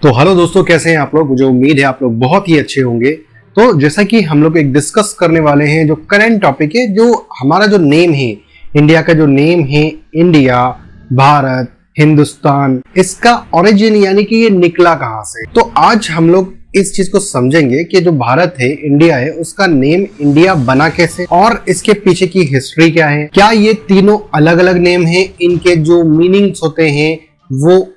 तो हेलो दोस्तों, कैसे हैं आप लोग। मुझे उम्मीद है आप लोग बहुत ही अच्छे होंगे। तो जैसा कि हम लोग एक डिस्कस करने वाले हैं जो करंट टॉपिक है, जो हमारा जो नेम है, इंडिया का जो नेम है, इंडिया, भारत, हिंदुस्तान, इसका ओरिजिन यानी कि ये निकला कहां से। तो आज हम लोग इस चीज को समझेंगे कि जो भारत है, इंडिया है, उसका नेम इंडिया बना कैसे और इसके पीछे की हिस्ट्री क्या है। क्या ये तीनों अलग अलग नेम है, इनके जो मीनिंग्स होते हैं वो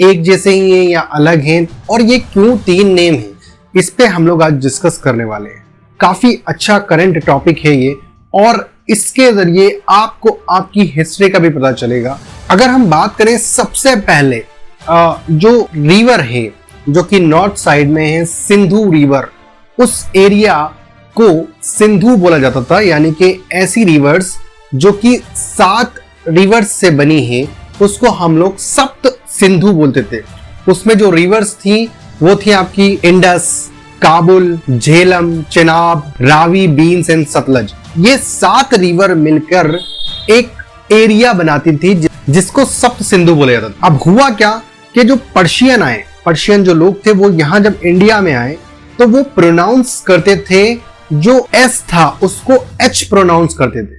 एक जैसे ही हैं या अलग हैं, और ये क्यों तीन नेम हैं, इस पे हम लोग आज डिस्कस करने वाले हैं। काफी अच्छा करंट टॉपिक है ये, और इसके जरिए आपको आपकी हिस्ट्री का भी पता चलेगा। अगर हम बात करें सबसे पहले जो रिवर है जो कि नॉर्थ साइड में है, सिंधु रिवर, उस एरिया को सिंधु बोला जाता था। यानी कि ऐसी रिवर्स जो कि 7 रिवर्स से बनी है उसको हम लोग सप्त सिंधु बोलते थे। उसमें जो रिवर्स थी वो थी आपकी Indus, Kabul, Jhelum, Chenab, Ravi, beans and Sutlej. ये 7 रिवर मिलकर एक एरिया बनाती थी जिसको सप्त सिंधु बोला जाता था। अब हुआ क्या कि जो पर्शियन जो लोग थे वो यहाँ जब इंडिया में आए तो वो प्रोनाउंस करते थे, जो एस था उसको एच प्रोनाउंस करते थे।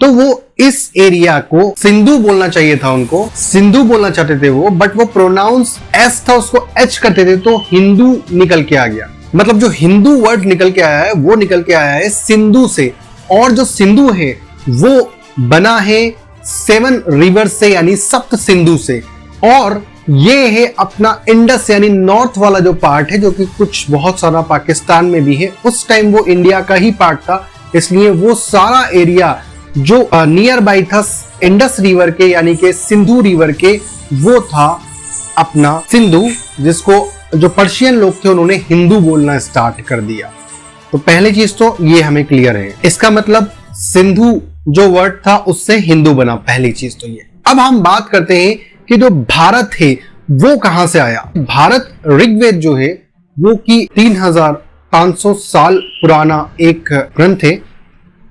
तो वो इस एरिया को सिंधु बोलना चाहिए था, उनको सिंधु बोलना चाहते थे वो, बट वो प्रोनाउंस एस था उसको एच करते थे, तो हिंदू निकल के आ गया। मतलब जो हिंदू वर्ड निकल के आया है वो निकल के आया है सिंधु से, और जो सिंधु है वो बना है 7 रिवर से यानी सप्त सिंधु से। और ये है अपना इंडस यानी नॉर्थ वाला जो पार्ट है, जो कि कुछ बहुत सारा पाकिस्तान में भी है। उस टाइम वो इंडिया का ही पार्ट था, इसलिए वो सारा एरिया जो नियर बाई था इंडस रिवर के यानी कि सिंधु रिवर के, वो था अपना सिंधु, जिसको जो पर्शियन लोग थे उन्होंने हिंदू बोलना स्टार्ट कर दिया। तो पहली चीज तो ये हमें क्लियर है, इसका मतलब सिंधु जो वर्ड था उससे हिंदू बना, पहली चीज तो ये। अब हम बात करते हैं कि जो भारत है वो कहां से आया। भारत ऋग्वेद जो है वो की 3500 साल पुराना एक ग्रंथ है,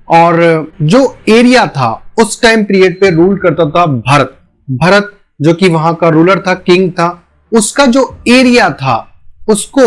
और जो एरिया था उस टाइम पीरियड पे रूल करता था भरत जो कि वहां का रूलर था, किंग था। उसका जो एरिया था उसको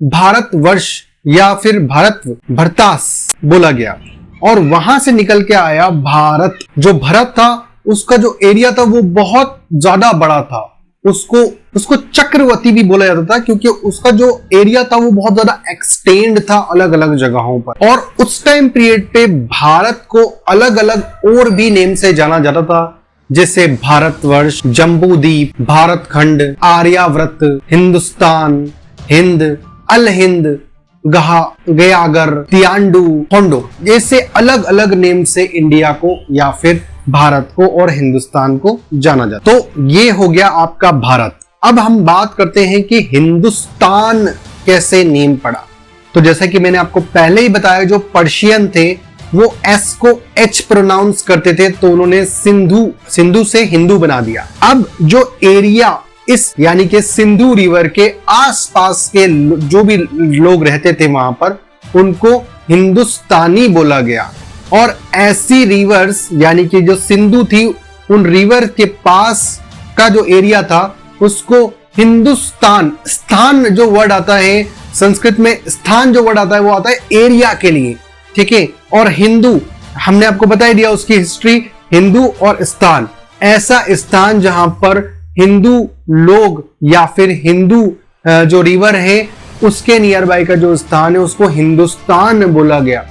भारतवर्ष या फिर भरतास बोला गया, और वहां से निकल के आया भारत। जो भरत था उसका जो एरिया था वो बहुत ज्यादा बड़ा था, उसको चक्रवर्ती भी बोला जाता था, क्योंकि उसका जो एरिया था वो बहुत ज्यादा एक्सटेंड था अलग अलग जगहों पर। और उस टाइम पीरियड पे भारत को अलग अलग और भी नेम से जाना जाता था, जैसे भारतवर्ष, जम्बूद्वीप, भारतखंड, आर्यावर्त, हिंदुस्तान, हिंद, अल हिंद, गयागर, तियांडू, होंडो, जैसे अलग अलग नेम से इंडिया को या फिर भारत को और हिंदुस्तान को जाना जाता। तो ये हो गया आपका भारत। अब हम बात करते हैं कि हिंदुस्तान कैसे नेम पड़ा। तो जैसा कि मैंने आपको पहले ही बताया, जो पर्शियन थे वो एस को एच प्रोनाउंस करते थे, तो उन्होंने सिंधु से हिंदू बना दिया। अब जो एरिया इस यानी कि सिंधु रिवर के आसपास के जो भी लोग रहते थे वहां पर, उनको हिंदुस्तानी बोला गया। और ऐसी रिवर्स यानी कि जो सिंधु थी, उन रिवर के पास का जो एरिया था उसको हिंदुस्तान, स्थान जो वर्ड आता है संस्कृत में, स्थान जो वर्ड आता है वो आता है एरिया के लिए, ठीक है। और हिंदू हमने आपको बता ही दिया उसकी हिस्ट्री, हिंदू और स्थान, ऐसा स्थान जहां पर हिंदू लोग या फिर हिंदू जो रिवर है उसके नियर बाई का जो स्थान है उसको हिंदुस्तान बोला गया।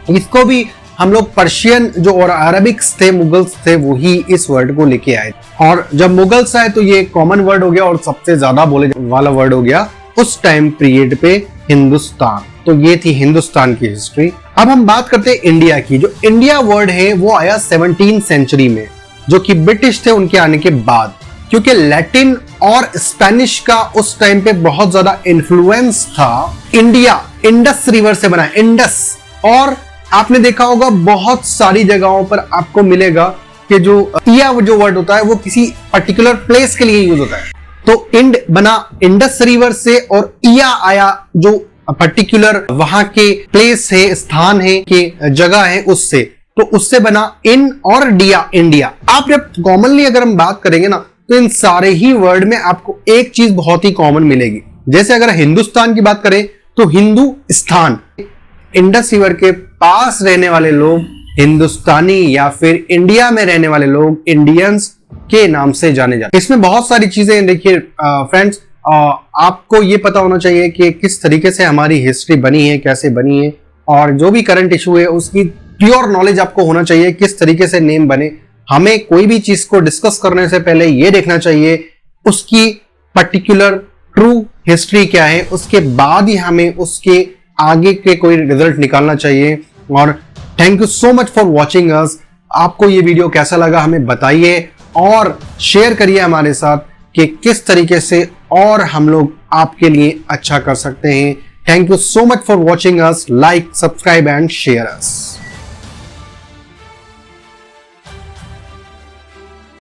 इसको भी हम लोग पर्शियन जो और अरबिक्स थे, मुगल्स थे, वो ही इस वर्ड को लेके आए। और जब मुगल्स आए तो ये कॉमन वर्ड हो गया और सबसे ज्यादा बोले वाला वर्ड हो गया उस टाइम पीरियड पे हिंदुस्तान। तो ये थी हिंदुस्तान की हिस्ट्री। अब हम बात करते हैं इंडिया की। जो इंडिया वर्ड है वो आया 17वीं सेंचुरी में, जो कि ब्रिटिश थे उनके आने के बाद, क्योंकि लैटिन और स्पेनिश का उस टाइम पे बहुत ज्यादा इन्फ्लुएंस था। इंडिया इंडस रिवर से बना, इंडस, और आपने देखा होगा बहुत सारी जगहों पर आपको मिलेगा कि जो इया जो वर्ड होता है वो किसी पर्टिकुलर प्लेस के लिए यूज होता है। तो इंड बना इंडस रिवर से, और इया आया जो पर्टिकुलर वहां के प्लेस है, स्थान है, के जगह है, उससे, तो उससे बना इन और डिया, इंडिया। आप जब कॉमनली अगर हम बात करेंगे ना तो इन सारे ही वर्ड में आपको एक चीज बहुत ही कॉमन मिलेगी। जैसे अगर हिंदुस्तान की बात करें तो हिंदुस्तान, इंडस रिवर के पास रहने वाले लोग हिंदुस्तानी या फिर इंडिया में रहने वाले लोग इंडियंस के नाम से जाने जाते हैं। इसमें बहुत सारी चीजें देखिए फ्रेंड्स, आपको ये पता होना चाहिए कि किस तरीके से हमारी हिस्ट्री बनी है, कैसे बनी है, और जो भी करंट इशू है उसकी प्योर नॉलेज आपको होना चाहिए किस तरीके से नेम बने। हमें कोई भी चीज को डिस्कस करने से पहले ये देखना चाहिए उसकी पर्टिकुलर ट्रू हिस्ट्री क्या है, उसके बाद ही हमें उसके आगे के कोई रिजल्ट निकालना चाहिए। और thank you so much for watching us. आपको ये वीडियो कैसा लगा हमें बताइए और शेयर करिए हमारे साथ कि किस तरीके से और हम लोग आपके लिए अच्छा कर सकते हैं। Thank you so much for watching us. Like, subscribe and share us.